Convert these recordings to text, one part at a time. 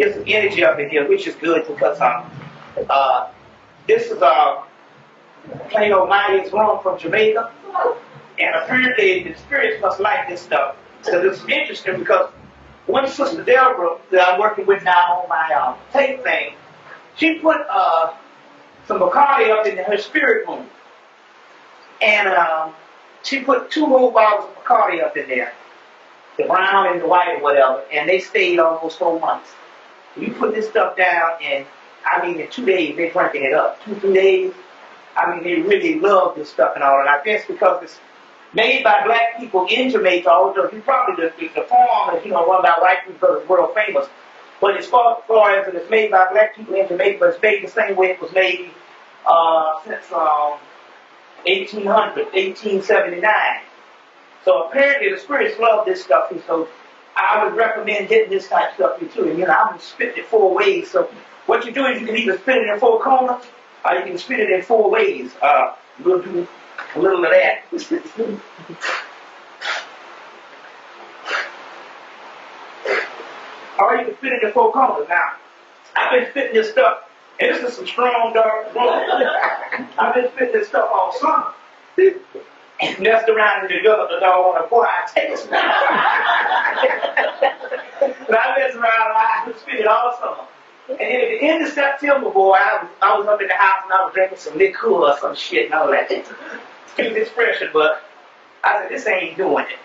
get some energy up in here, which is good because this is plain old Mighty Rum from Jamaica, and apparently the spirits must like this stuff. So it's interesting because one sister Deborah that I'm working with now on my tape thing, she put some Bacardi up in her spirit room, and she put 2 whole bottles of Bacardi up in there, the brown and the white or whatever, and they stayed almost 4 months. You put this stuff down, and I mean in 2 days they're drinking it up. 2-3 days. I mean, they really love this stuff and all, and I guess because it's made by black people in Jamaica, although you probably the farm is, run by white people because it's world famous. But as far as it's made by black people in Jamaica, it's made the same way it was made since 1879. So apparently the spirits love this stuff, and so I would recommend getting this type of stuff too. And I'm gonna spit it 4 ways. So what you do is you can either spit it in 4 corners, or you can spit it in 4 ways. We'll do a little of that. Or you can spit it in 4 corners. Now, I've been spitting this stuff, and this is some strong, dark rum. I've been spitting this stuff all summer. And messed around and developed a doggone acquired taste. But I messed around and I would spit it all summer. And then at the end of September, boy, I was up in the house and I was drinking some liquor or some shit and all that. Excuse the expression, but I said, this ain't doing it.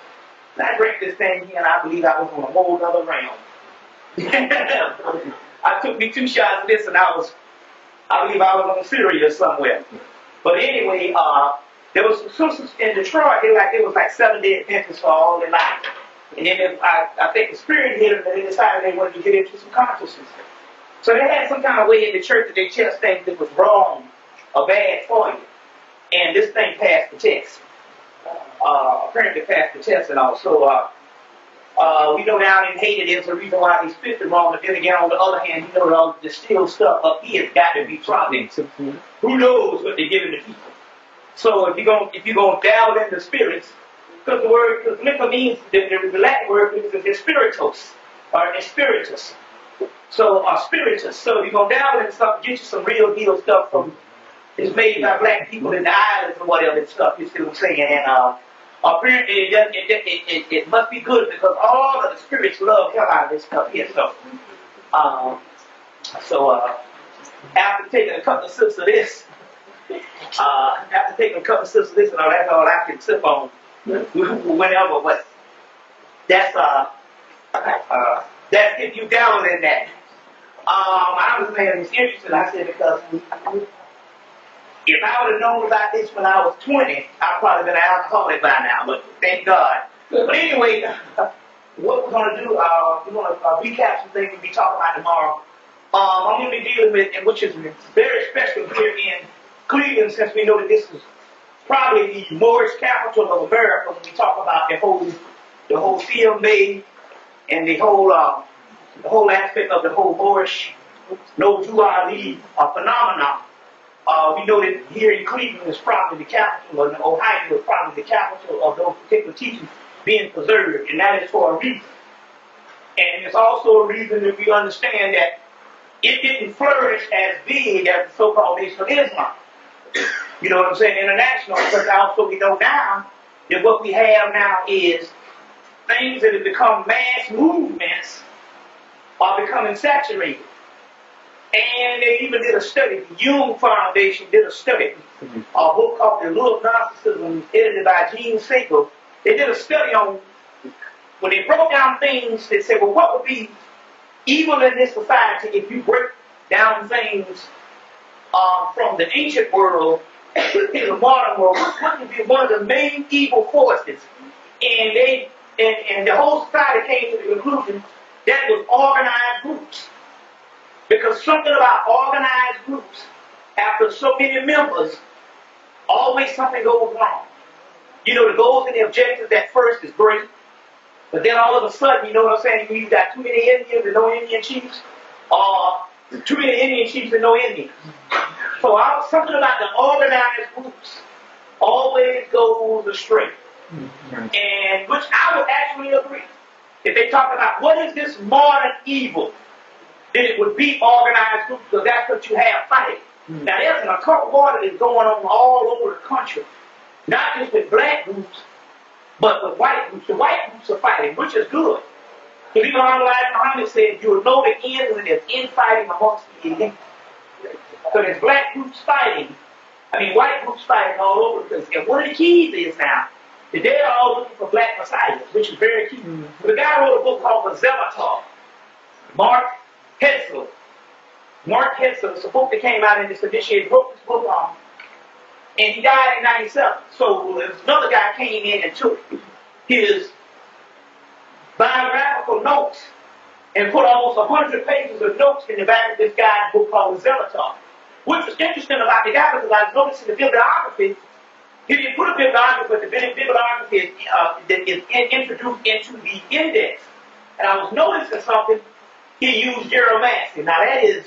And I drank this thing here and I believe I was on a whole other realm. I took me 2 shots of this and I believe I was on Sirius somewhere. But anyway, there was some sisters in Detroit, it was like 7-day Adventists for all their life. And then I think the spirit hit them and they decided they wanted to get into some consciousness. So they had some kind of way in the church that they just think that was wrong or bad for you. And this thing passed the test. Apparently passed the test and all. So we know down in Haiti there's a reason why they spit the wrong, but then again on the other hand, all the distilled stuff up here has got to be troubling. Who knows what they're giving the people. So if you're gonna dabble in the spirits, because liquor means the Latin word is spiritus or spiritus. So spiritus. So if you're gonna dabble in stuff, get you some real deal stuff from it's made by black people in the islands or whatever and stuff. You see what I'm saying? And apparently it must be good because all of the spirits love hell out of this stuff here. So after taking a couple of sips of this. After taking a couple of sips of this and all, that's all I can sip on whenever, but that's if you dabble in that. I was saying it's interesting, I said, because if I would have known about this when I was 20, I'd probably been an alcoholic by now, but thank God. But anyway, what we're going to do, we're going to recap some things we'll be talking about tomorrow. I'm going to be dealing with, and which is very special here in Cleveland, since we know that this is probably the Moorish capital of America when we talk about the whole field made and the whole aspect of the whole Moorish no duality phenomenon. We know that here in Cleveland is probably the capital, or Ohio is probably the capital of those particular teachings being preserved, and that is for a reason. And it's also a reason that we understand that it didn't flourish as big as the so-called Nation of Islam. You know what I'm saying? International, because also we know now that what we have now is things that have become mass movements are becoming saturated. And they even did a study, the Jung Foundation did a study, a book called The Little Gnosticism, edited by Gene Sacco. They did a study on, when they broke down things, they said, well, what would be evil in this society if you break down things from the ancient world to the modern world? What would be one of the main evil forces? And the whole society came to the conclusion that was organized groups. Because something about organized groups, after so many members, always something goes wrong. The goals and the objectives at first is great, but then all of a sudden, you know what I'm saying, you've got too many Indians and no Indian chiefs, or too many Indian chiefs and no Indians. So something about the organized groups always goes astray. And which I would actually agree. If they talk about what is this modern evil, then it would be organized groups, because that's what you have fighting. Now there's an occult war that is going on all over the country, not just with black groups, but with white groups. The white groups are fighting, which is good. Because even Muhammad said, you will know the end when there's infighting amongst the elite. So there's black groups fighting, white groups fighting all over the place. And one of the keys is now, that they're all looking for black messiahs, which is very key. The guy wrote a book called The Zealotard, Mark Hetzel. It's a book that came out in this initiated book, and he died in 97. So another guy came in and took his biographical notes and put almost 100 pages of notes in the back of this guy's book called The Zealotard. Which was interesting about the guy, because I was noticing the bibliography, he didn't put a bibliography, but the bibliography is introduced into the index. And I was noticing something, he used geromancy. Now that is,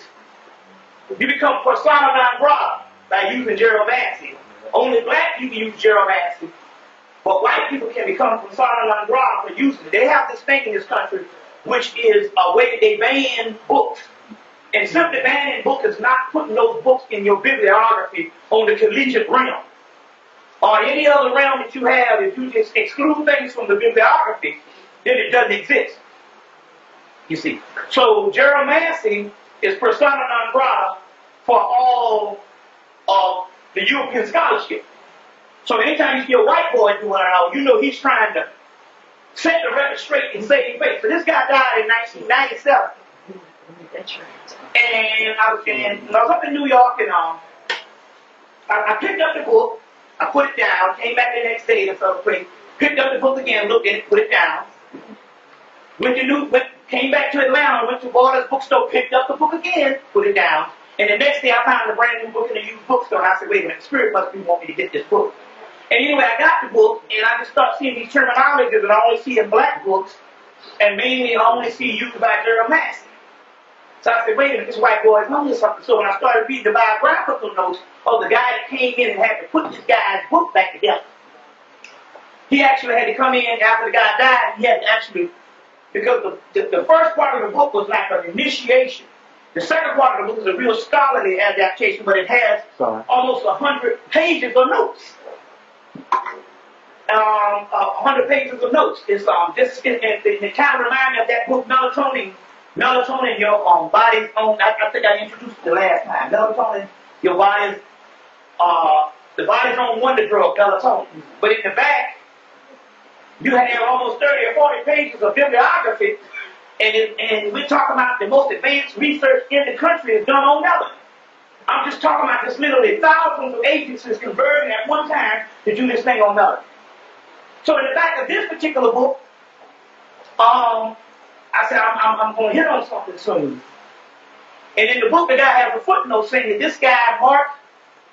you become persona non grata by using geromancy. Only black people use geromancy, but white people can become persona non grata for using it. They have this thing in this country, which is a way that they ban books. And simply banning books is not putting those books in your bibliography on the collegiate realm. Or any other realm that you have, if you just exclude things from the bibliography, then it doesn't exist. You see. So geromancy is persona non grata for all of the European scholarship. So anytime you see a white boy doing it, you know he's trying to set the record straight and save face. So this guy died in 1997. That's right. And I was up in New York, and I picked up the book, I put it down, came back the next day to some place, picked up the book again, looked at it, put it down. Came back to Atlanta, went to Borders bookstore, picked up the book again, put it down. And the next day I found a brand new book in a used bookstore, and I said, wait a minute, the Spirit must be wanting me to get this book. And anyway, I got the book, and I just started seeing these terminologies that I only see in black books, and mainly I only see used by geromancy. So I said, wait a minute, this white boy is known something. So when I started reading the biographical notes of the guy that came in and had to put this guy's book back together, he actually had to come in after the guy died. He had to actually, because the first part of the book was like an initiation. The second part of the book is a real scholarly adaptation, but it has almost 100 pages of notes. 100 pages of notes. It's it kind of reminds me of that book, Melatonin, your body's own. I think I introduced it the last time. Melatonin, your body's the body's own wonder drug, melatonin. But in the back, you have almost 30 or 40 pages of bibliography, and we're talking about the most advanced research in the country is done on melanin. I'm just talking about this literally thousands of agencies converging at one time to do this thing on melanin. So in the back of this particular book, I said, I'm going to hit on something soon. And in the book, the guy has a footnote saying that this guy, Mark,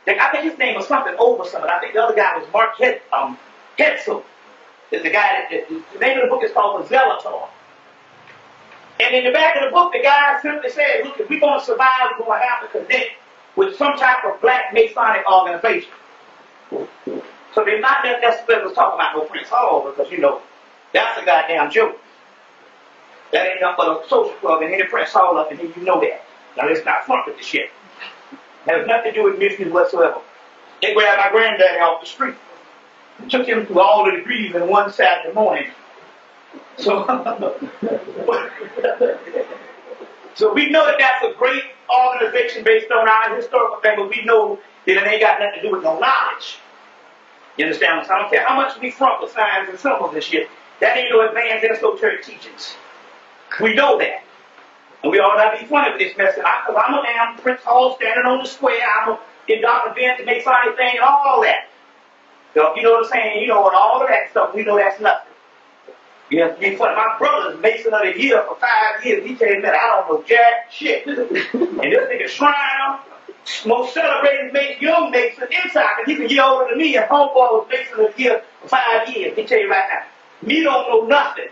I think his name was something over something. I think the other guy was Mark Hetzel. Is the guy the name of the book is called The Zealotard. And in the back of the book, the guy simply said, look, if we're going to survive, we're going to have to connect with some type of black Masonic organization. So they're not necessarily talking about no Prince Hall, because, that's a goddamn joke. That ain't nothing but a social club, and any Prince Hall up in here, you know that. Now, let's not front with the shit. It has nothing to do with mysteries whatsoever. They grabbed my granddaddy off the street. Took him through all the degrees in one Saturday morning. So, so we know that that's a great organization based on our historical thing, but we know that it ain't got nothing to do with no knowledge. You understand? So I don't care how much we front with signs and symbols and shit. That ain't no advanced esoteric teachings. We know that. And we ought not be funny with this mess. Because I'm a damn Prince Hall standing on the square. I'm in Dr. Ben's Masonic thing and all that. So, you know what I'm saying? And all of that stuff, we know that's nothing. You have to be funny. My brother's Mason of the Year for 5 years. He told me that I don't know jack shit. And this nigga Shrine, most celebrated young Mason inside, because he's a year older than me, and homeboy was Mason of the Year for 5 years. He tell you right now, me don't know nothing.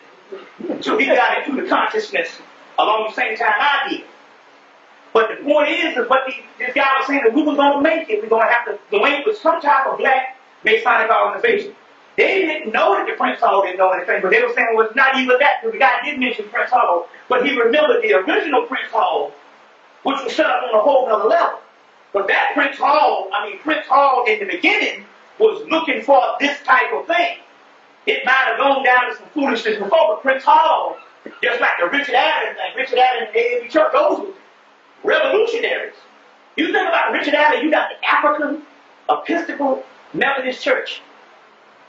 So he got into the consciousness along the same time I did. But the point is what this guy was saying, that we were going to make it. We're going to have to link with some type of black Masonic organization. They didn't know that the Prince Hall didn't know anything, but they were saying, well, it's not even that, because the guy did mention Prince Hall, but he remembered the original Prince Hall, which was set up on a whole other level. But that Prince Hall in the beginning was looking for this type of thing. It might have gone down to some foolishness before, but Prince Hall, just like the Richard Allen thing, Richard Allen and the AME Church, those were revolutionaries. You think about Richard Allen, you got the African Episcopal Methodist Church.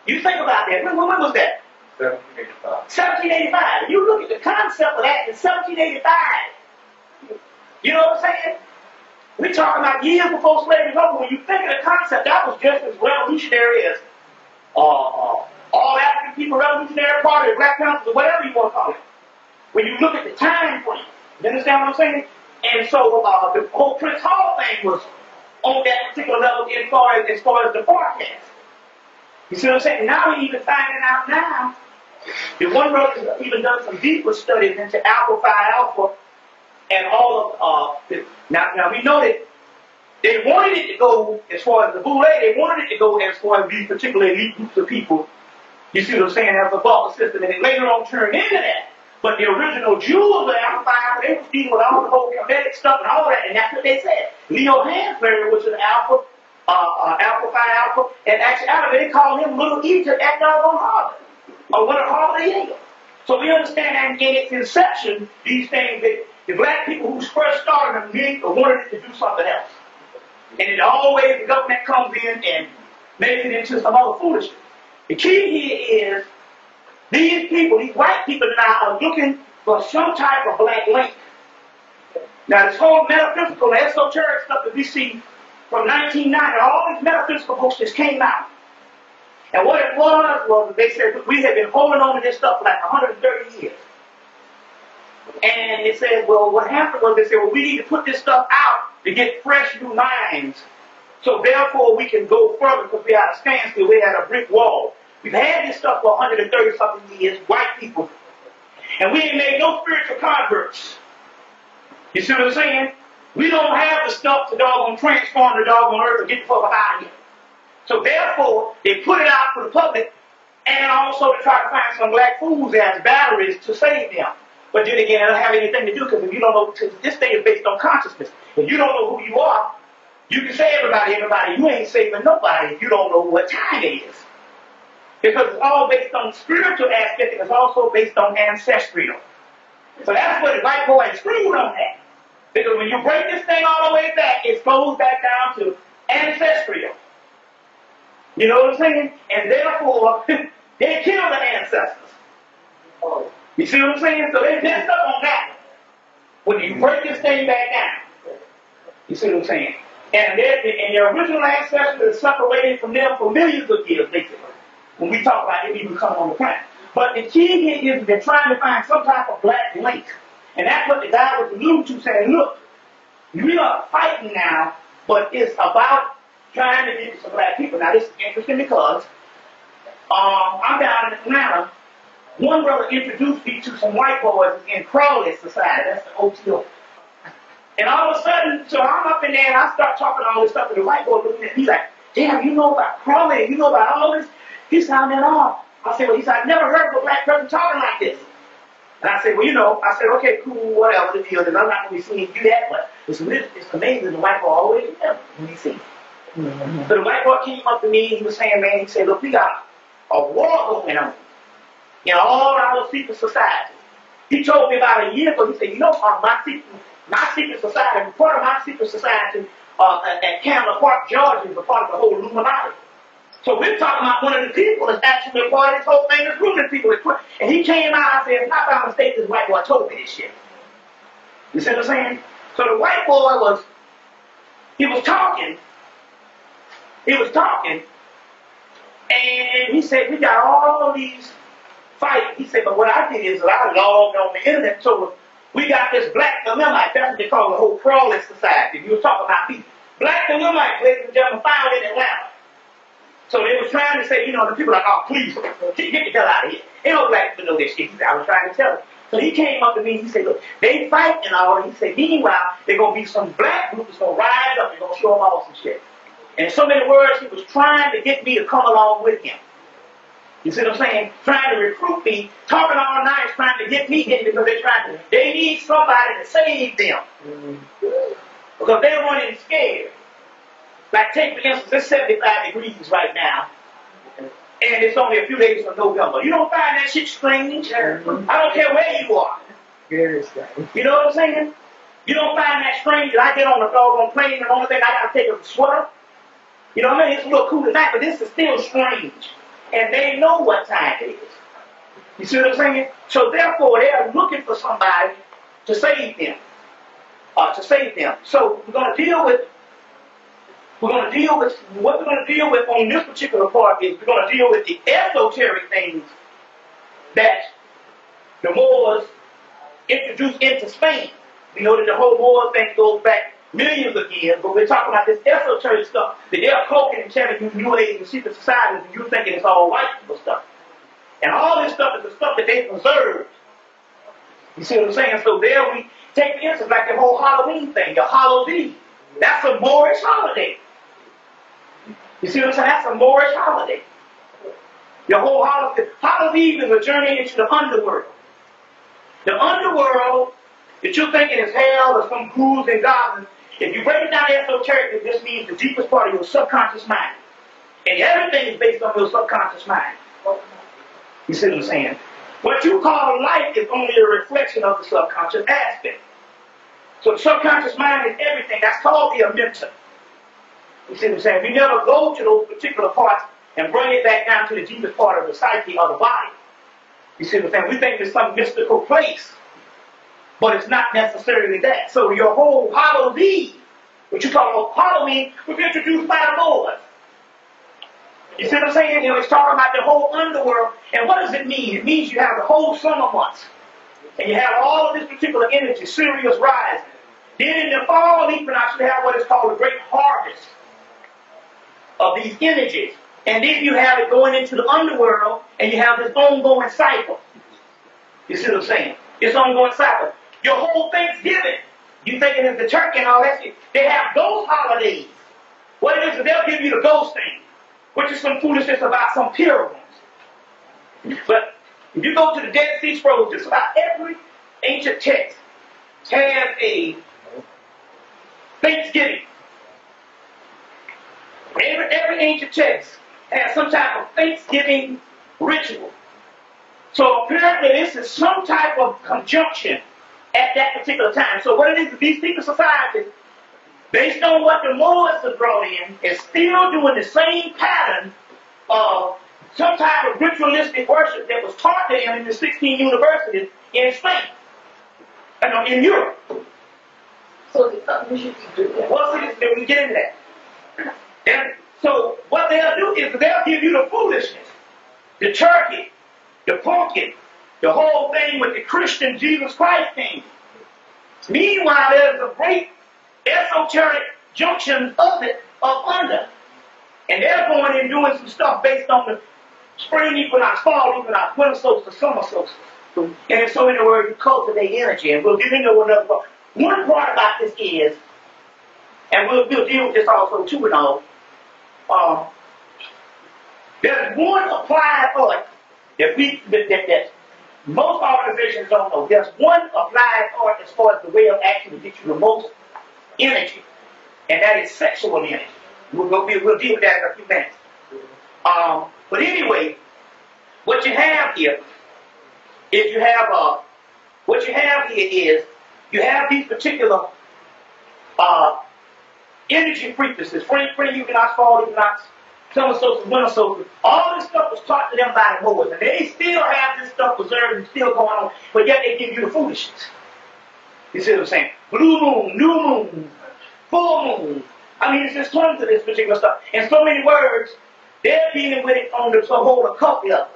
You think about that. When was that? 1785. 1785. You look at the concept of that in 1785. You know what I'm saying? We're talking about years before slavery was over. When you think of the concept, that was just as revolutionary as all African people, Revolutionary Party, Black Panthers, or whatever you want to call it. When you look at the time frame, you understand what I'm saying? And so the whole Prince Hall thing was on that particular level as far as the forecast. You see what I'm saying? Now we're even finding out now. The one brother has even done some deeper studies into Alpha Phi Alpha and all of now we know that they wanted it to go as far as the Boule, they wanted it to go as far as these particular elite groups of people. You see what I'm saying? As a vault system, and it later on turned into that. But the original jewels of Alpha Phi Alpha, they was dealing with all the whole Kemetic stuff and all that, and that's what they said. Leo Hansberry was an Alpha Phi Alpha, and actually they called him Little Egypt at doggone Harvard, or one of Harvard or Yale. So we understand that in its inception, these things, that the black people who first started them wanted it to do something else. And it always, the government comes in and makes it into some other foolishness. The key here is, these people, these white people now are looking for some type of black link. Now this whole metaphysical and esoteric stuff that we see from 1990, all these metaphysical books just came out. And what it was they said, we had been holding on to this stuff for like 130 years. And they said, well, what happened was they said, well, we need to put this stuff out to get fresh new minds. So therefore we can go further, because we had a standstill, we had a brick wall. We've had this stuff for 130-something years, white people. And we ain't made no spiritual converts. You see what I'm saying? We don't have the stuff to doggone transform the doggone earth and get the fuck out of here. So therefore, they put it out for the public, and also to try to find some black fools as batteries to save them. But then again, it don't have anything to do, because if you don't know, because this thing is based on consciousness. If you don't know who you are, you can say everybody, you ain't saving nobody if you don't know what time it is. Because it's all based on spiritual aspect, and it's also based on ancestral. So that's what the white boy is screwed on that. Because when you break this thing all the way back, it goes back down to ancestral. You know what I'm saying? And therefore, they killed the ancestors. You see what I'm saying? So they messed up on that. When you break this thing back down. You see what I'm saying? And their original ancestors are separated from them for millions of years, basically. When we talk about it even coming on the planet. But the key here is they're trying to find some type of black link. And that's what the guy was alluding to, saying, look, we are fighting now, but it's about trying to get some black people. Now this is interesting because I'm down in Atlanta. One brother introduced me to some white boys in Crowley Society. That's the OTO. And all of a sudden, so I'm up in there and I start talking all this stuff, and the white boy looking at me like, damn, you know about Crowley, you know about all this? He sounded off. I said, well, he said, I've never heard of a black person talking like this. And I said, well, you know, I said, okay, cool, whatever the deal is. I'm not going to be seeing you that much. It's amazing the white boy always remembers when he sees it. Mm-hmm. So the white boy came up to me, he was saying, man, he said, look, we got a war going on in all our secret societies. He told me about a year ago, he said, you know, my secret society, part of my secret society at Camden Park, Georgia, is a part of the whole Illuminati. So we're talking about one of the people that's actually a part of this whole thing that's ruling people. And he came out and said, if not by mistake, this white boy told me this shit. You see what I'm saying? So the white boy he was talking, and he said, we got all these fights. He said, but what I did is I logged on the internet, so we got this black Hemmitt, that's what they call the whole Crawling Society. You were talking about these black Hemmitt, ladies and gentlemen, found in Atlanta. So they was trying to say, you know, the people are like, oh, please, get the hell out of here. Ain't no black people know this shit. I was trying to tell him. So he came up to me and he said, look, they fight and all. He said, meanwhile, there's going to be some black group that's going to rise up and going to show them all some shit. And in so many words, he was trying to get me to come along with him. You see what I'm saying? Trying to recruit me, talking all night, trying to get me in because they need somebody to save them. Because they're running scared. Like take for instance, it's 75 degrees right now. And it's only a few days from November. You don't find that shit strange? I don't care where you are. Very strange. You know what I'm saying? You don't find that strange that I get on the doggone plane and the only thing I gotta take is a sweater? You know what I mean? It's a little cool tonight, but this is still strange. And they know what time it is. You see what I'm saying? So therefore, they're looking for somebody to save them. So what we're going to deal with on this particular part is we're going to deal with the esoteric things that the Moors introduced into Spain. We know that the whole Moor thing goes back millions of years, but we're talking about this esoteric stuff that they're cloaking and telling you New Age and secret societies, and you thinking it's all white people stuff. And all this stuff is the stuff that they preserved. You see what I'm saying? So there we take the instance like the whole Halloween thing, your Halloween. That's a Moorish holiday. You see what I'm saying? That's a Moorish holiday. Your whole Halloween is a journey into the underworld. The underworld that you're thinking is hell or some ghouls and goblins. If you break it down esoterically, this means the deepest part of your subconscious mind. And everything is based on your subconscious mind. You see what I'm saying? What you call life is only a reflection of the subconscious aspect. So the subconscious mind is everything. That's called the amygdala. You see what I'm saying? We never go to those particular parts and bring it back down to the deepest part of the psyche or the body. You see what I'm saying? We think it's some mystical place. But it's not necessarily that. So your whole Halloween, what you call Halloween, was introduced by the Moors. You see what I'm saying? You know, it's talking about the whole underworld. And what does it mean? It means you have the whole summer months. And you have all of this particular energy, Sirius rising. Then in the fall equinox, you have what is called a great harvest of these energies. And then you have it going into the underworld, and you have this ongoing cycle. You see what I'm saying? This ongoing cycle. Your whole Thanksgiving, you thinking it's the turkey and all that shit. They have ghost holidays. What it is, they'll give you the ghost thing, which is some foolishness about some pilgrims. But if you go to the Dead Sea Scrolls, just about every ancient text has a Thanksgiving. Every ancient text has some type of Thanksgiving ritual. So apparently this is some type of conjunction at that particular time. So what it is, these secret societies, based on what the Moors have brought in, is still doing the same pattern of some type of ritualistic worship that was taught to them in the 16 universities in Spain. In Europe. So it's something we should do. Well, see, we get into that. And so what they'll do is they'll give you the foolishness, the turkey, the pumpkin, the whole thing with the Christian Jesus Christ thing. Meanwhile, there's a great esoteric junction of it up under. And they're going and doing some stuff based on the spring equinox, fall equinox, winter solstice, summer solstice. And so in other words, you cultivate energy. And we'll get into another part. One part about this is, and we'll deal with this also too and all, there's one applied art that most organizations don't know. There's one applied art as far as the way of actually get you the most energy, and that is sexual energy. We'll deal with that in a few minutes. But anyway, what you have here is you have these particular energy frequencies, spring equinox, fall equinox, summer solstice, winter solstice. All this stuff was taught to them by the Moors, and they still have this stuff preserved and still going on, but yet they give you the foolishness. You see what I'm saying? Blue moon, new moon, full moon. I mean, it's just tons of this particular stuff. In so many words, they're dealing with it on the whole occult level.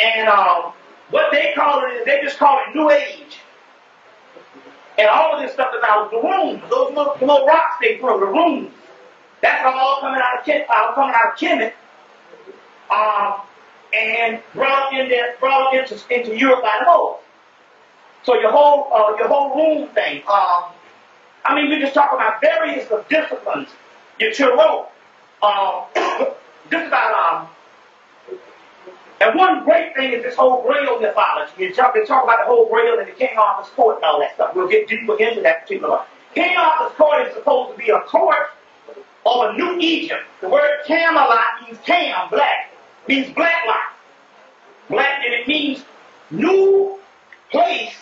And what they call it is, they just call it New Age. And all of this stuff is out of the runes. Those little rocks they throw, the runes. That's all coming out of Hemmitt, and brought into Europe by the Moors. So your whole rune thing. I mean, we just talk about various of disciplines. Your Tarot. Just about And one great thing is this whole Grail mythology. You talk about the whole Grail and the King Arthur's court and all that stuff. We'll get deeper into that particular one. King Arthur's court is supposed to be a court of a new Egypt. The word Camelot means Cam, black. Means black light. Black, and it means new place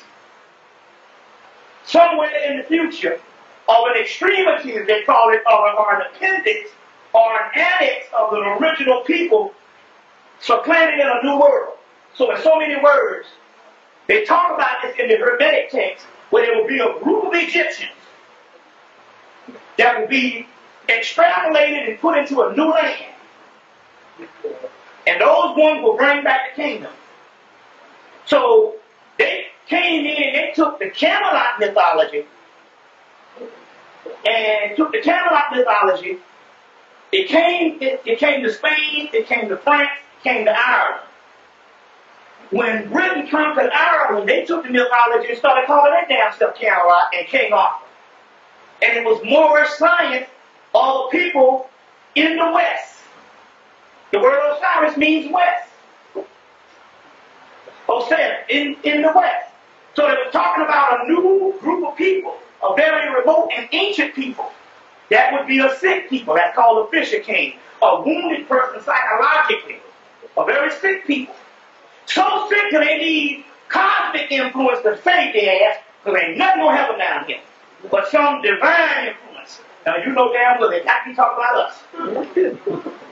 somewhere in the future of an extremity, as they call it, or an appendix or an annex of an original people supplanting in a new world. So in so many words, they talk about this in the Hermetic text, where there will be a group of Egyptians that will be extrapolated and put into a new land. And those ones will bring back the kingdom. So they came in and they took the Camelot mythology, it came to Spain, it came to France, it came to Ireland. When Britain conquered Ireland, they took the mythology and started calling that damn stuff Camelot and King Arthur. And it was Moorish science of people in the West. The word Osiris means West. Osir, in the West. So they were talking about a new group of people, a very remote and ancient people. That would be a sick people. That's called a fisher king. A wounded person psychologically. A very sick people. So sick that they need cosmic influence to save their ass, because ain't nothing gonna help them down here. But some divine influence. Now you know damn well they got to be talking about us.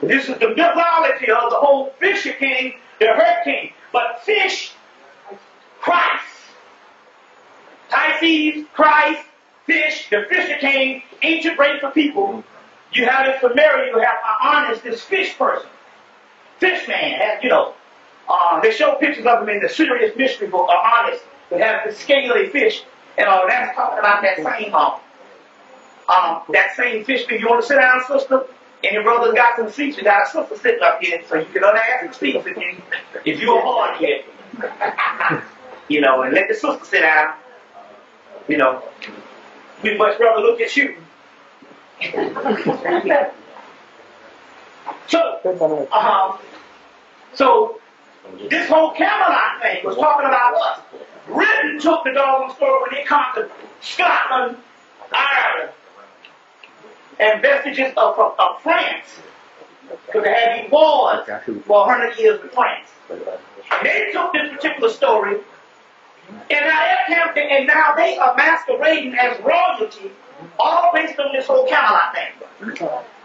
This is the mythology of the whole fisher king, the hurt king. But fish, Christ. Pisces, Christ, fish, the fisher king, ancient race of people. You have in Samaria, you have Honest, this fish person. Fish man, you know. They show pictures of him in the Sirius mystery book, Honest. They have the scaly fish. And that's talking about that same fish thing. You want to sit down, sister? And your brother's got some seats. You got a sister sitting up here, so you can unask and speak if you're hard here. You know, and let the sister sit down. You know, we'd much rather look at you. So this whole Camelot thing was talking about us. Britain took the dogma story when they conquered Scotland, Ireland, and vestiges of France. Because they had these wars for 100 years with France. They took this particular story, and now they are masquerading as royalty, all based on this whole Camelot thing.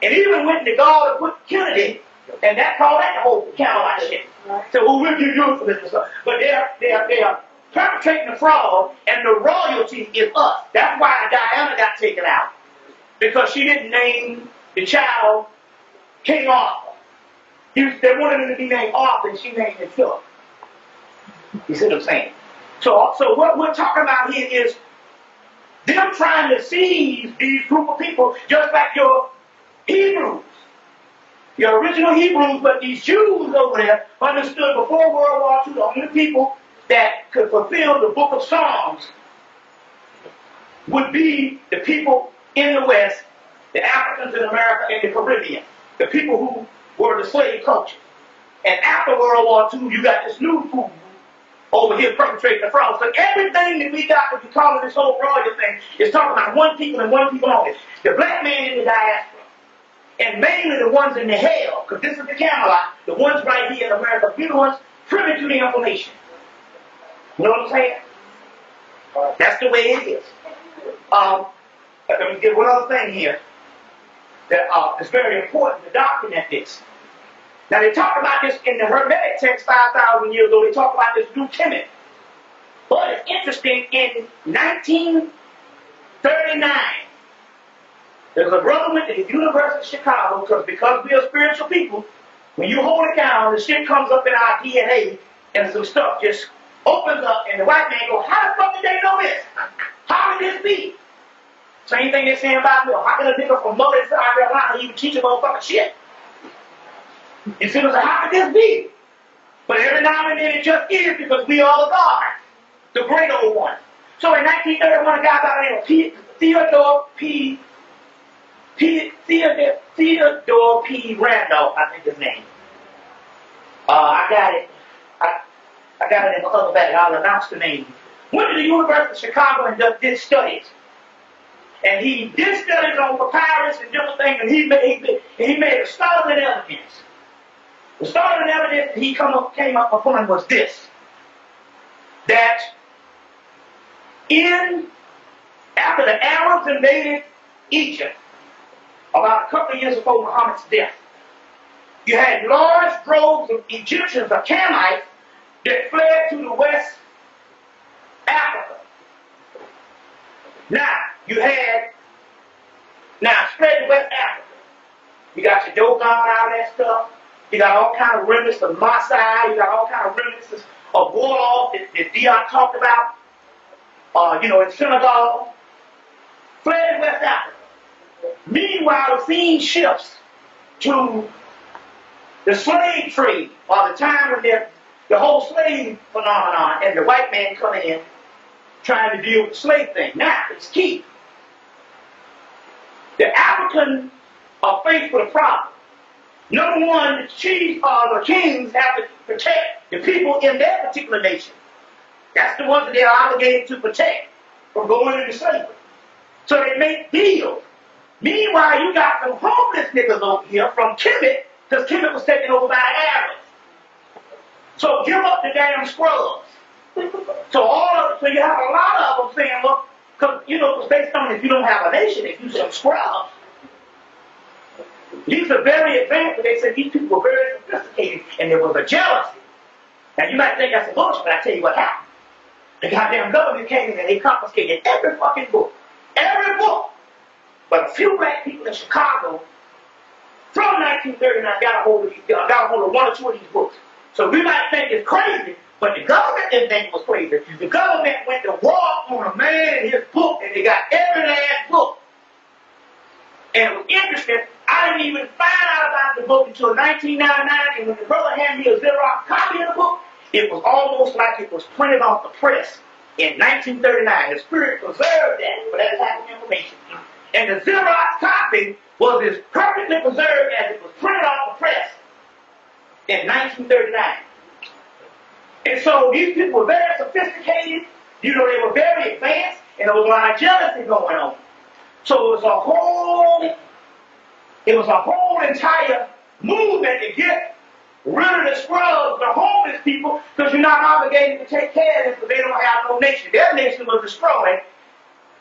And even went to God and put Kennedy, and that called that the whole Camelot shit. So who will you do for this? But they are perpetrating the fraud, and the royalty is us. That's why Diana got taken out, because she didn't name the child King Arthur. They wanted him to be named Arthur, and she named him Philip. You see what I'm saying? So what we're talking about here is them trying to seize these group of people, just like your Hebrews. Your original Hebrews, but these Jews over there understood before World War II, the only people that could fulfill the book of Psalms would be the people in the West, the Africans in America and the Caribbean, the people who were the slave culture. And after World War II, you got this new group over here perpetrating the fraud. So everything that we got to be calling this whole royal thing is talking about one people and one people only. The black man in the diaspora. And mainly the ones in the hell, because this is the Camelot, the ones right here in America, we're the ones privy to the information. You know what I'm saying? That's the way it is. Let me get one other thing here that is very important to document this. Now they talk about this in the Hermetic text 5,000 years ago. They talk about this new Hemmitt. But it's interesting, in 1939, there's a brother went to the University of Chicago, because we are spiritual people, when you hold it down, the shit comes up in our DNA, and some stuff just opens up, and the white man goes, how the fuck did they know this? How did this be? Same thing they're saying about me. How can a nigga from Mother in South Carolina even teach a motherfucking shit? You see what I'm saying? How could this be? But every now and then it just is, because we are the God, the great old one. So in 1931, a guy by the name of Theodore P. Randolph, I think his name. I got it. I got it in the other bag. I'll announce the name. Went to the University of Chicago and did studies. And he did studies on papyrus and different things, and he made a startling evidence. The startling evidence he came up upon was this: that after the Arabs invaded Egypt, about a couple of years before Muhammad's death, you had large droves of Egyptians or Canaanites that fled to the West Africa. Now, spread to West Africa. You got your Dogon, all that stuff. You got all kind of remnants of Maasai. You got all kind of remnants of Warlock that Dion talked about, in Senegal. Fled to West Africa. Meanwhile, the scene shifts to the slave trade, or the time when the whole slave phenomenon and the white man coming in trying to deal with the slave thing. Now, it's key. The African are faced with a problem. Number one, the kings have to protect the people in their particular nation. That's the ones that they're obligated to protect from going into slavery. So they make deals. Meanwhile, you got some homeless niggas over here from Hemmitt, because Hemmitt was taken over by the Arabs. So give up the damn scrubs. So you have a lot of them saying, look, because, it's based on if you don't have a nation, if you some scrubs. These are very advanced, but they said these people were very sophisticated, and there was a jealousy. Now, you might think that's a bullshit, but I tell you what happened. The goddamn government came in and they confiscated every fucking book. Every book. But a few black people in Chicago from 1939 got a hold of one or two of these books. So we might think it's crazy, but the government didn't think it was crazy. The government went to war on a man and his book, and they got every last book. And it was interesting. I didn't even find out about the book until 1999, and when the brother handed me a Xerox copy of the book, it was almost like it was printed off the press in 1939. The Spirit preserved that, but that is happening information. And the Xerox copy was as perfectly preserved as it was printed off the press in 1939. And so these people were very sophisticated, they were very advanced, and there was a lot of jealousy going on. So it was a whole entire movement to get rid of the scrubs, the homeless people, because you're not obligated to take care of them because they don't have no nation. Their nation was destroyed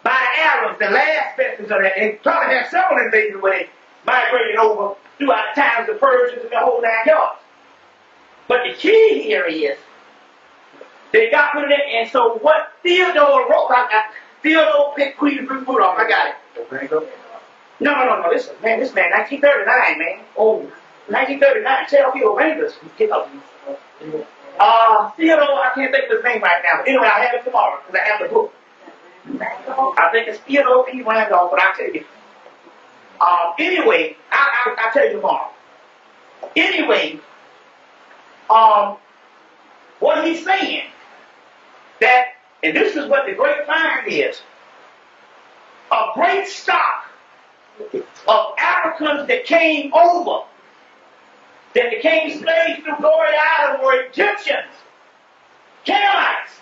by the Arabs, the last vestige of that. They probably had several invasions where they migrated over throughout the times of the Persians and the whole 9 yards. But the key here is they got rid of it, and so what Theodore wrote, Theodore picked Queen Rudolph, I got it. No. This man, 1939, man. Oh, 1939. Sheffield Rangers. Theodore, I can't think of his name right now. But anyway, I'll have it tomorrow because I have the book. I think it's Theodore P. Randolph, but I'll tell you. Anyway, I'll tell you tomorrow. Anyway, what he's saying, that, and this is what the great find is, a great stock of Africans that came over, that became slaves through Glory Island, were Egyptians, Canaanites.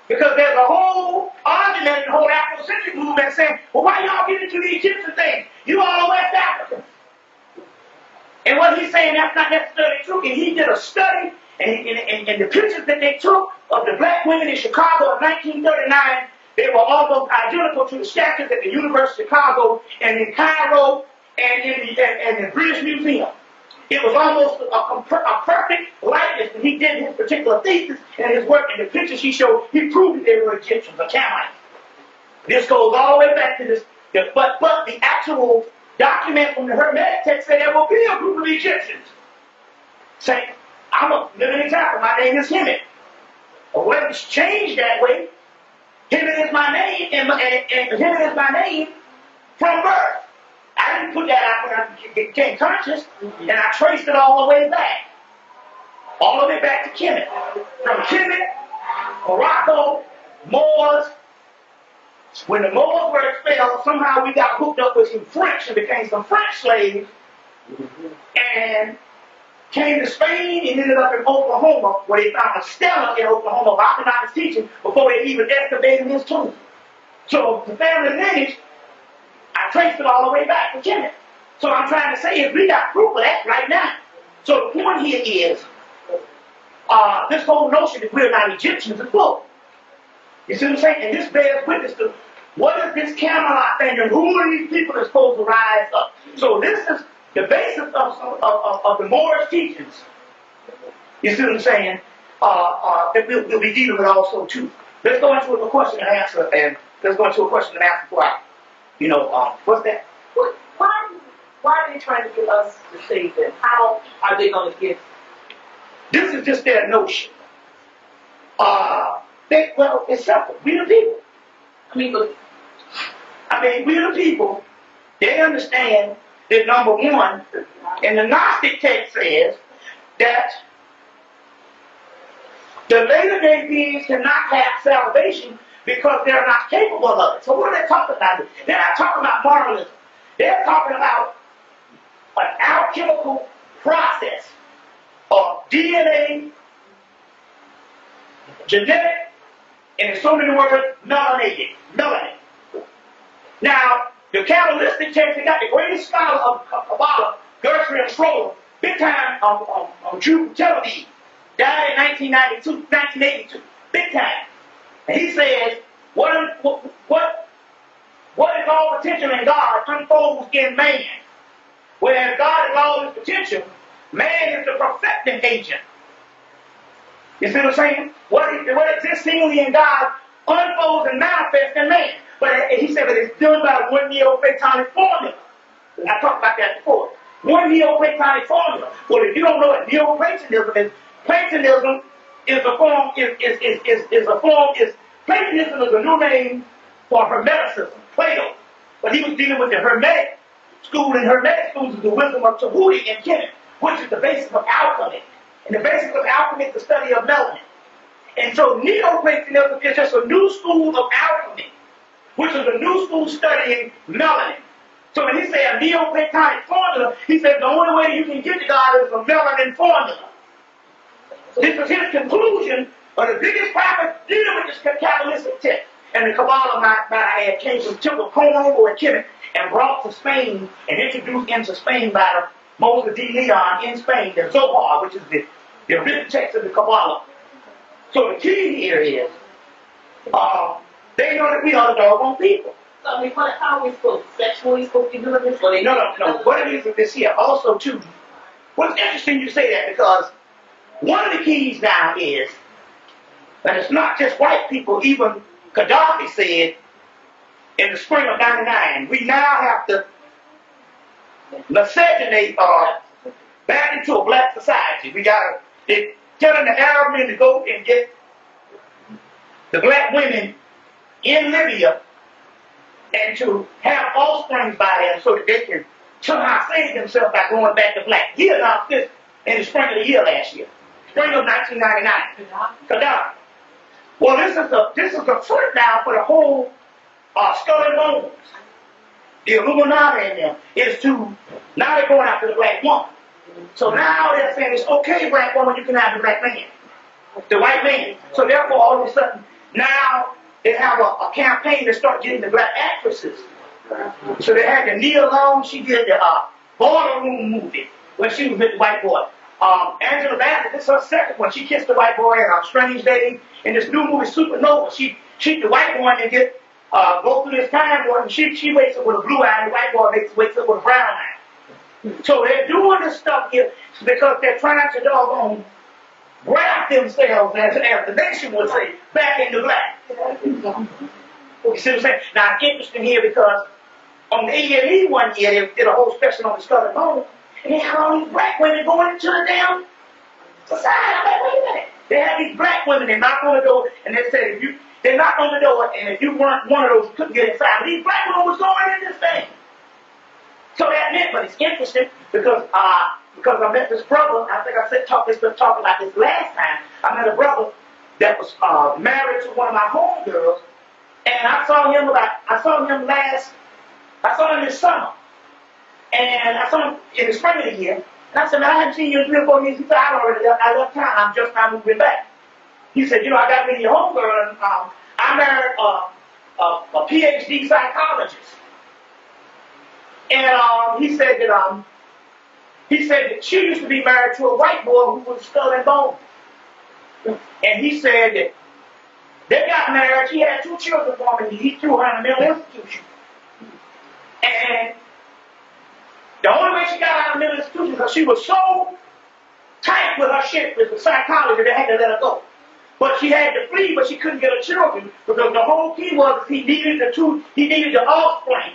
Because there's a whole argument in the whole Afrocentric movement saying, well, why y'all get into the Egyptian thing? You all are West Africans. And what he's saying, that's not necessarily true. And he did a study, and the pictures that they took of the black women in Chicago in 1939, they were almost identical to the statues at the University of Chicago and in Cairo and in the British Museum. It was almost a perfect likeness, and he did his particular thesis and his work, and the pictures he showed, he proved that they were Egyptians or Canaanites. This goes all the way back to this, but the actual document from the Hermetic text said there will be a group of Egyptians. Say, I'm a living example, my name is Hemmitt. Well, it's changed that way. Hemmitt is my name, and Hemmitt is my name from birth. I didn't put that out when I became conscious, and I traced it all the way back. All the way back to Kemet. From Kemet, Morocco, Moors. When the Moors were expelled, somehow we got hooked up with some French and became some French slaves. And came to Spain and ended up in Oklahoma, where they found a stela in Oklahoma of Akhenaten's teaching before they even excavated his tomb. So the family lineage, I traced it all the way back to Hemmitt. So I'm trying to say is we got proof of that right now. So the point here is, this whole notion that we're not Egyptians is full. You see what I'm saying? And this bears witness to what is this Camelot thing and who are these people that's supposed to rise up? So this is the basis of the Moorish teachings. You see what I'm saying? That we'll be dealing with also too. Let's go into a question and answer, and let's go into a question and answer for our, what's that? Why are they trying to get us to save them? How are they going to get? This is just their notion. Well, it's simple. We the people. We the people. They understand that number one, and the Gnostic text says that the later day beings cannot have salvation because they're not capable of it. So what are they talking about? They're not talking about moralism. They're talking about an alchemical process of DNA, genetic, and in so many words, melanin. Now, the Kabbalistic text, they got the greatest scholar of Kabbalah, Gershon and Schroeder, big time on Jew television, died in 1982, big time. And he says, what is all potential in God unfolds in man. Whereas God is all his potential, man is the perfecting agent. You see what I'm saying? What exists singly in God unfolds and manifests in man. But he said that it's done by one Neoplatonic formula. I talked about that before. One Neoplatonic formula. Well, if you don't know what Neoplatonism is, Platonism is a form, Platonism is a new name for Hermeticism, Plato. But he was dealing with the Hermetic school, and Hermetic schools is the wisdom of Tahuti and Kemet, which is the basis of alchemy. And the basis of alchemy is the study of melanin. And so Neoplatonism is just a new school of alchemy, which is a new school studying melanin. So when he said a Neoplatonic formula, he said the only way you can get to God is a melanin formula. This was his conclusion of the biggest problem dealing with this Kabbalistic text. And the Kabbalah might add came from Temple Congo and Kemet and brought to Spain and introduced into Spain by the Moses de Leon in Spain, the Zohar, which is the written text of the Kabbalah. So the key here is, they know that we are the doggone people. So how are we sexually supposed to be doing this? No. What it is with this here, also too, what's interesting you say that, because one of the keys now is that it's not just white people. Even Gaddafi said in the spring of '99, we now have to miscegenate back into a black society. They're telling the Arab men to go and get the black women in Libya and to have offsprings by them so that they can somehow save themselves by going back to black. He announced this in the spring of the year last year, spring of 1999. Gaddafi. Well, this is a foot down for the whole skull and bones. The Illuminati in them is to, now they're going after the black woman. So now they're saying it's okay, black woman, you can have the black man, the white man. So therefore, all of a sudden, now they have a campaign to start getting the black actresses. So they had the Nia Long, she did the Boiler Room movie when she was with the white boy. Angela Bassett, this is her second one. She kissed the white boy in Strange Days. In this new movie, Supernova, she the white boy and get go through this time war, and she wakes up with a blue eye, and the white boy wakes up with a brown eye. So they're doing this stuff here because they're trying to doggone graft themselves, as the nation would say, back into black. You see what I'm saying? Now it's interesting here because on the AME one year they did a whole special on the skull and bones, and they had all these black women going into the damn society. I'm like, wait a minute. They had these black women, they knocked on the door, and they said, they knocked on the door, and if you weren't one of those, you couldn't get inside. But these black women was going in this thing. So that meant, but it's interesting because I met this brother. I think I talked about this last time. I met a brother that was married to one of my homegirls, and I saw him this summer, and I saw him in the spring of the year, And I said, man, I haven't seen you in 3 or 4 years. He said, I left town. I'm just now moving back. He said, you know, I got to be your homegirl, and I married a PhD psychologist. And he said that she used to be married to a white boy who was skull and bone. And he said that they got married. She had 2 children for him, and he threw her in a mental institution. And the only way she got out of the mental institution because she was so tight with her shit with the psychology they had to let her go. But she had to flee, but she couldn't get her children because the whole key was he needed the offspring.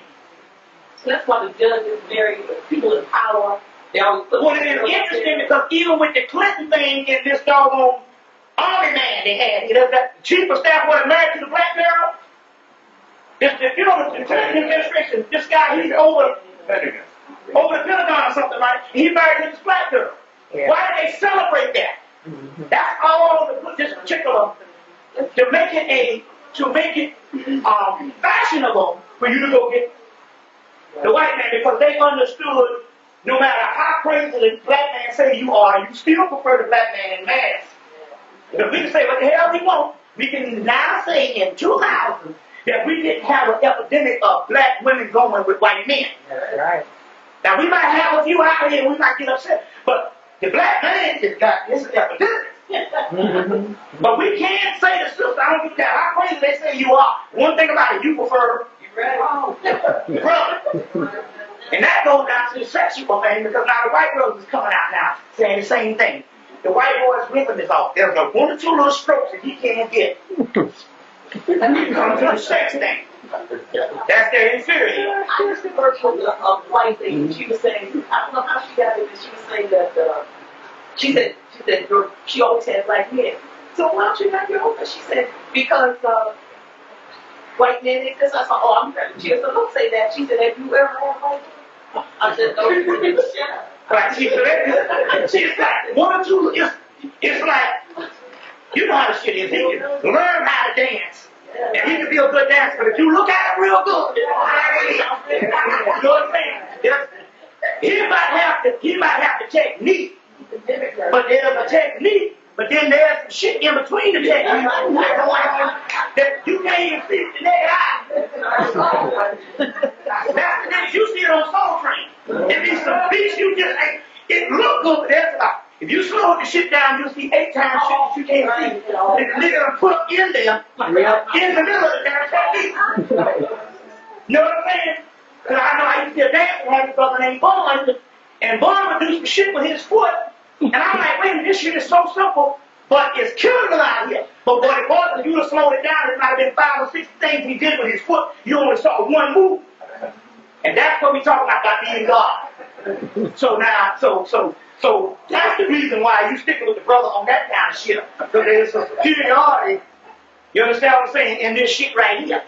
So that's why the judges marry people in power. They always put. Well, it is interesting because even with the Clinton thing in this doggone army man they had, you know, the chief of staff was married to the black girl. You know, the Clinton administration, this guy, he's over the Pentagon or something, right? He married this black girl. Yeah. Why did they celebrate that? Mm-hmm. That's all to put this particular to make it fashionable for you to go get the white man because they understood no matter how crazy the black man say you are, you still prefer the black man in mass. Because we can say what the hell we want. We can now say in 2000 that we didn't have an epidemic of black women going with white men. That's right. Now we might have a few out here and we might get upset, but the black man has got this epidemic. But we can't say the sister, I don't care how crazy they say you are. One thing about it, you prefer brother. And that goes down to the sexual thing because now the white girls is coming out now saying the same thing. The white boy's rhythm is off. There's a 1 or 2 little strokes that he can't get. And he comes to the sex thing. That's their inferior. I just heard from the white thing. She was saying, I don't know how she got it, but she was saying that she said she always had black men. So why don't you have your own? She said because white men exist. I said, oh, I'm trying to cheer. So don't say that. She said, have you ever had white men? I said, no, shut up. Right, she said, she's like 1 or 2. It's like you know how the shit is. He can learn how to dance. And he can be a good dancer, but if you look at him real good, you know what I'm saying? He might have the technique, but there's a technique, but then there's some shit in between the technique that you can't even see with the naked eye. That's the thing. You see it on Soul Train. It be some beats you just ain't. It look good, but that's about. If you slow the shit down, you'll see 8 times shit that you can't see. And the nigga done put up in there, in the middle of the damn technique. You know what I'm saying? Because I know I used to be a dancer, I had a brother named Bond, and Bond would do some shit with his foot. And I'm like, wait a minute, this shit is so simple, but it's killing him out here. But what it was, if you would have slowed it down, it might have been 5 or 6 things he did with his foot. You only saw 1 move. And that's what we talk about being God. So now, so that's the reason why you sticking with the brother on that kind of shit. Because there's some superiority, you understand what I'm saying, in this shit right here.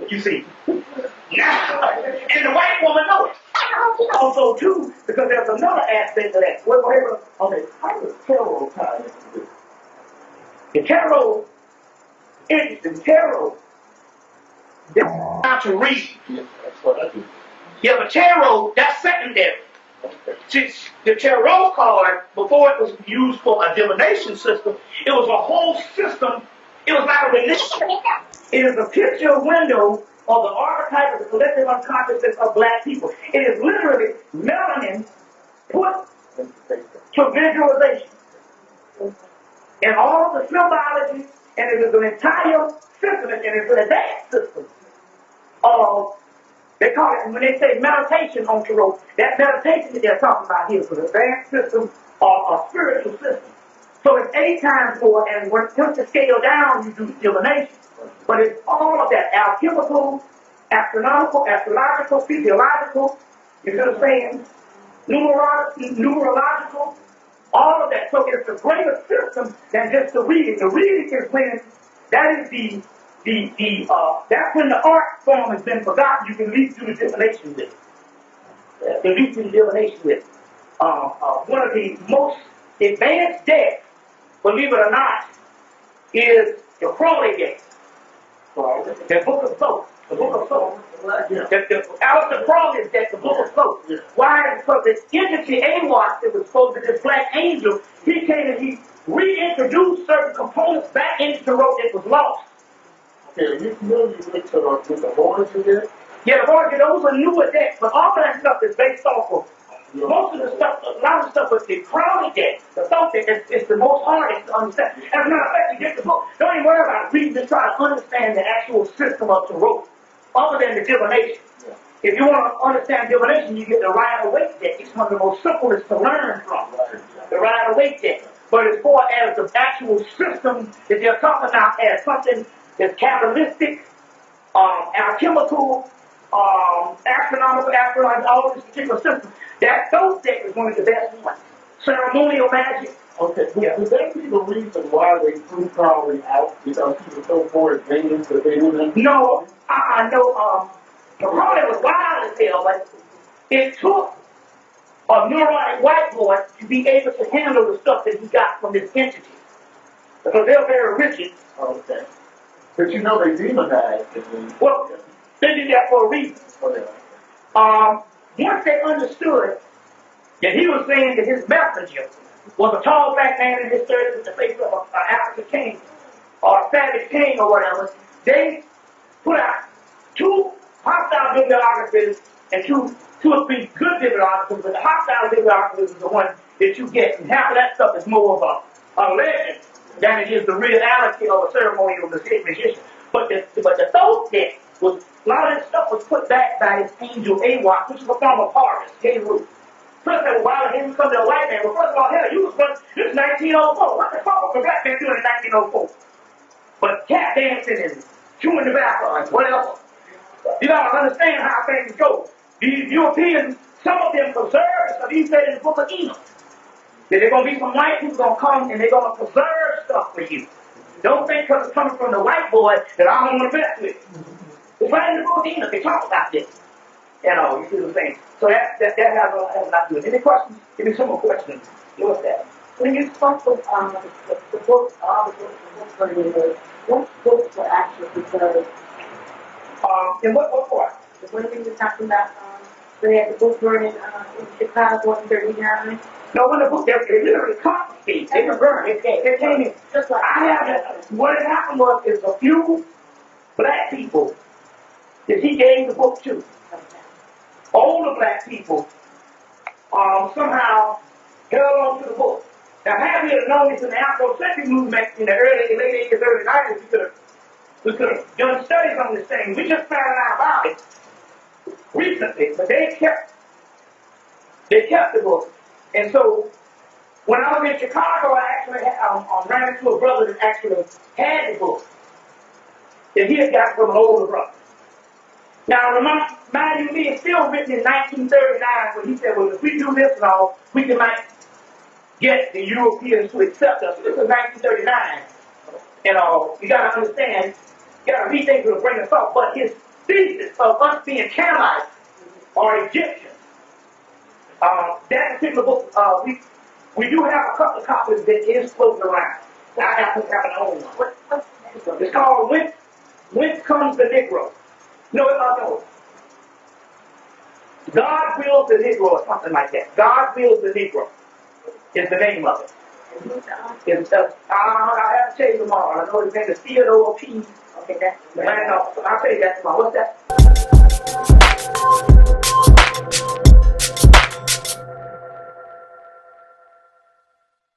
You see. Now, and the white woman knows it. Also, too, because there's another aspect of that. Okay, how does tarot tie into this? The tarot, interesting, tarot, they're not to read. That's what I do. Yeah, but tarot, that's secondary. The tarot card, before it was used for a divination system, it was a whole system. It was like a religion. It is a picture window of the archetype of the collective unconsciousness of black people. It is literally melanin put to visualization. And all of the symbology, and it is an entire system, and it's an advanced system of. They call it, when they say meditation on tarot, that meditation that they're talking about here is an advanced system or a spiritual system. So it's 8 times more, and once you scale down, you do divination. But it's all of that, alchemical, astronomical, astrological, physiological, you see what I'm saying? Numerological, all of that. So it's a greater system than just the reading. The reading is when, that is that's when the art form has been forgotten. You can at least do the divination with it. One of the most advanced decks, believe it or not, is the Crawley deck. The Book of Soul. The Book of Soul. Alistair Crowley is that the book of float. Why? Because the entity Awak that was supposed to be this black angel, he came and he reintroduced certain components back into the road that was lost. Okay, you familiar with the horns again? Yeah, the Lord, those are newer decks, but all of that stuff is based off of most of the stuff, a lot of the stuff with the Crowley deck, the thought deck is the most hardest to understand. As a matter of fact, you get the book, don't even worry about reading to try to understand the actual system of the rope, other than the divination. Yeah. If you want to understand divination, you get the Rider-Waite deck. It's one of the most simplest to learn from, the Rider-Waite deck. But as far as the actual system that they're talking about as something that's Kabbalistic, alchemical, astronomical, all this particular system, that those deck is one of the best ones. Ceremonial magic. Okay, yeah. Would that be the reason why they threw Crowley out? Because he was so far advanced that they didn't? No, Crowley was wild as hell, but it took a neurotic white boy to be able to handle the stuff that he got from this entity. Because they're very rigid. Okay. But you know they demonized him. Well, they did that for a reason. Okay. Once they understood that he was saying that his messenger was a tall black man in his 30s with the face of an African king or a savage king or whatever, they put out 2 hostile bibliographies and two or three good bibliographies, but the hostile bibliography is the one that you get, and half of that stuff is more of a legend than it is the reality of a ceremonial magician. But the thought deck was, a lot of this stuff was put back by his angel Awak, which is a form of Horus, K-Root. First of all, why would he come to a white man? Well, first of all, hell, you was born, this is 1904. What the fuck was a black man doing in 1904? But cat dancing and chewing tobacco and whatever. You gotta understand how things go. These Europeans, some of them preserve, so he said in the book of Enoch, that there's gonna be some white people gonna come and they're gonna preserve stuff for you. Don't think because it's coming from the white boy that I don't want to mess with it. It's right in the book of Enoch, they talk about this. You know, you see what I'm saying? So that has a lot to do with it. Any questions? Give me some more questions. What's that? When you spoke of the book, all the books for you, what books were actually preserved? In what part? When you were talking about, they had the book burning in Chicago in 39. No, when the book, they literally confiscated. They were burned. They came in. Just like What had happened was, is a few black people that he gave the book to. Older black people somehow held on to the book. Now, had we have known this in the Afrocentric movement in the late 80s, early 90s, we could have done studies on this thing. We just found out about it recently, but they kept the book. And so, when I was in Chicago, I actually ran into a brother that actually had the book that he had got from an older brother. Now, mind you, it's still written in 1939 when he said, well, if we do this and all, we might get the Europeans to accept us. This is 1939. You know, you got to understand, you got to read things with a grain of salt. But his thesis of us being Canaanites or Egyptians, that particular book, we do have a couple of copies that is floating around. I happen to have an own one. It's called Whence Comes the Negro? No, no. God Wills the Negro or something like that. God Wills the Negro is the name of it. I'll have to tell you tomorrow. I know his name is Theodore P. Okay, that's I'll tell you that tomorrow. What's that?